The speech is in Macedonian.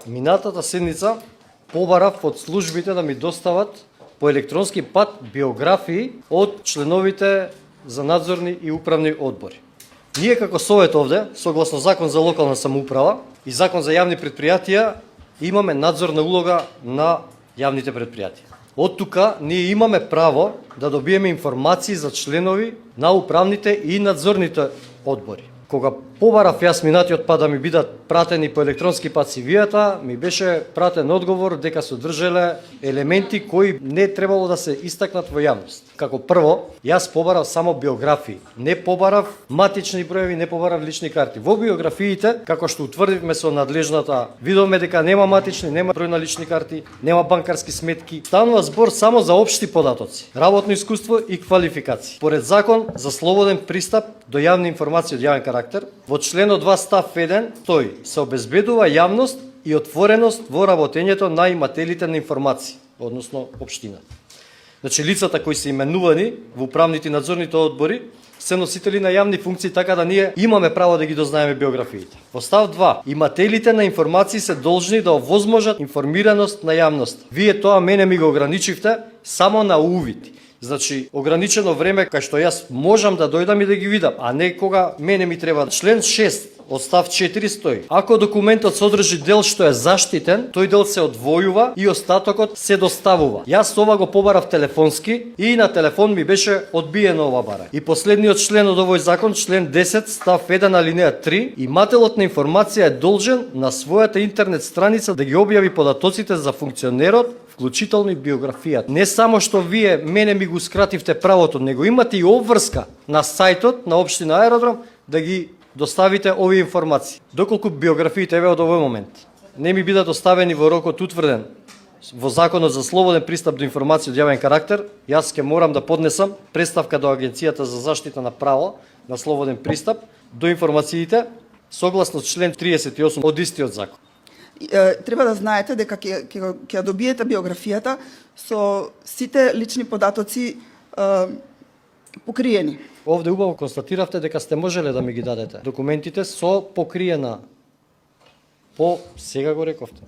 Минатата седница побарав од службите да ми достават по електронски пат биографии од членовите за надзорни и управни одбори. Ние како совет овде, согласно Закон за локална самоуправа и Закон за јавни предпријатија, имаме надзорна улога на јавните предпријатија. Од тука ние имаме право да добиеме информации за членови на управните и надзорните одбори. Кога побарав јас минатиот пат да ми бидат пратени по електронски пат CV-та, ми беше пратен одговор дека содржале елементи кои не требало да се истакнат во јавност. Како прво, јас побарав само биографии, не побарав матични броеви, не побарав лични карти. Во биографиите, како што утврдивме со надлежната, видовме дека нема матични, нема број на лични карти, нема банкарски сметки. Станува збор само за општи податоци, работно искуство и квалификации. Поред Закон за слободен пристап до јавни информации од јавен карактер, во членот 2 став 1 стои: се обезбедува јавност и отвореност во работењето на имателите на информации, односно општина. Значи, лицата кои се именувани во управните и надзорните одбори се носители на јавни функции, така да ние имаме право да ги дознаеме биографиите. Во став 2, имателите на информации се должни да овозможат информираност на јавност. Вие тоа мене ми го ограничивте само на увид. Значи, ограничено време кај што јас можам да дојдам и да ги видам, а не кога мене ми треба. Член 6 од став 4 стои: ако документот содржи дел што е заштитен, тој дел се одвојува и остатокот се доставува. Јас ова го побарав телефонски и на телефон ми беше одбиено ова барање. И последниот член од овој закон, член 10 став 1 алинеја 3, имателот на информација е должен на својата интернет страница да ги објави податоците за функционерот, вклучително и биографијата. Не само што вие мене ми го скративте правото, него имате и обврска на сајтот на општина Аеродром да ги доставите овие информации. Доколку биографиите еве од овој момент не ми бидат доставени во рокот утврден во Законот за слободен пристап до информации од јавен карактер, јас ќе морам да поднесам представка до Агенцијата за заштита на право на слободен пристап до информациите согласно член 38 од истиот закон. Треба да знаете дека ќе добиете биографијата со сите лични податоци покриени. Овде убаво констатиравте дека сте можеле да ми ги дадете документите со покриена. Сега го рековте.